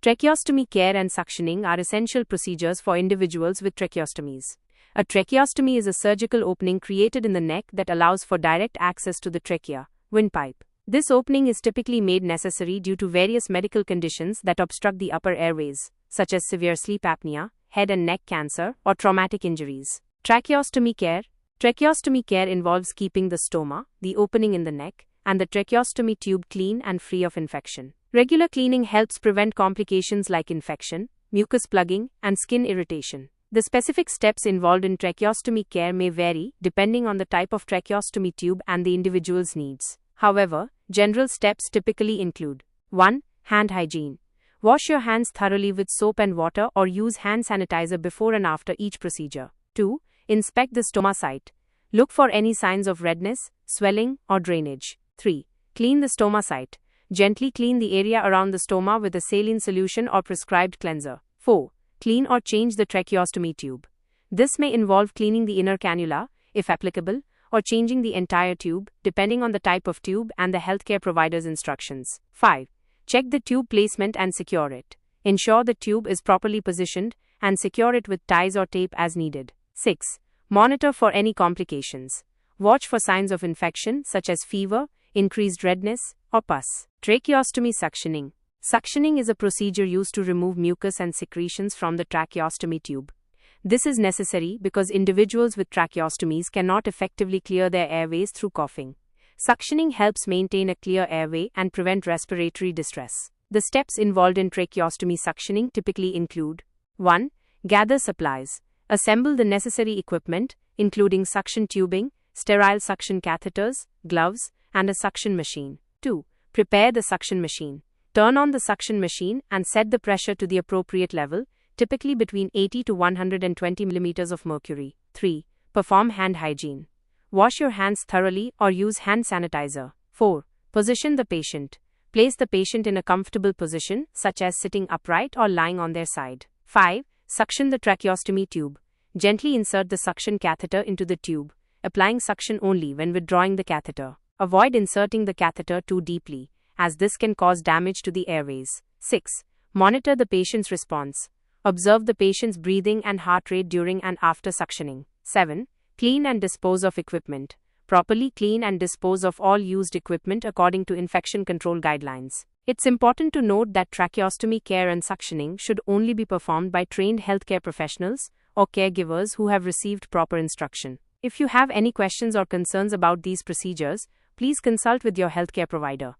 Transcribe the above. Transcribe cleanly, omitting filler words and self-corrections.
Tracheostomy care and suctioning are essential procedures for individuals with tracheostomies. A tracheostomy is a surgical opening created in the neck that allows for direct access to the trachea, windpipe. This opening is typically made necessary due to various medical conditions that obstruct the upper airways, such as severe sleep apnea, head and neck cancer, or traumatic injuries. Tracheostomy care. Tracheostomy care involves keeping the stoma, the opening in the neck, and the tracheostomy tube clean and free of infection. Regular cleaning helps prevent complications like infection, mucus plugging, and skin irritation. The specific steps involved in tracheostomy care may vary depending on the type of tracheostomy tube and the individual's needs. However, general steps typically include 1. Hand hygiene. Wash your hands thoroughly with soap and water or use hand sanitizer before and after each procedure. 2. Inspect the stoma site. Look for any signs of redness, swelling, or drainage. 3. Clean the stoma site. Gently clean the area around the stoma with a saline solution or prescribed cleanser. 4. Clean or change the tracheostomy tube. This may involve cleaning the inner cannula, if applicable, or changing the entire tube, depending on the type of tube and the healthcare provider's instructions. 5. Check the tube placement and secure it. Ensure the tube is properly positioned and secure it with ties or tape as needed. 6. Monitor for any complications. Watch for signs of infection such as fever, increased redness, or pus. Tracheostomy suctioning. Suctioning is a procedure used to remove mucus and secretions from the tracheostomy tube. This is necessary because individuals with tracheostomies cannot effectively clear their airways through coughing. Suctioning helps maintain a clear airway and prevent respiratory distress. The steps involved in tracheostomy suctioning typically include 1. Gather supplies. Assemble the necessary equipment, including suction tubing, sterile suction catheters, gloves, and a suction machine. 2. Prepare the suction machine. Turn on the suction machine and set the pressure to the appropriate level, typically between 80 to 120 mm of mercury. 3. Perform hand hygiene. Wash your hands thoroughly or use hand sanitizer. 4. Position the patient. Place the patient in a comfortable position, such as sitting upright or lying on their side. 5. Suction the tracheostomy tube. Gently insert the suction catheter into the tube, applying suction only when withdrawing the catheter. Avoid inserting the catheter too deeply, as this can cause damage to the airways. 6. Monitor the patient's response. Observe the patient's breathing and heart rate during and after suctioning. 7. Clean and dispose of equipment. Properly clean and dispose of all used equipment according to infection control guidelines. It's important to note that tracheostomy care and suctioning should only be performed by trained healthcare professionals or caregivers who have received proper instruction. If you have any questions or concerns about these procedures, please consult with your healthcare provider.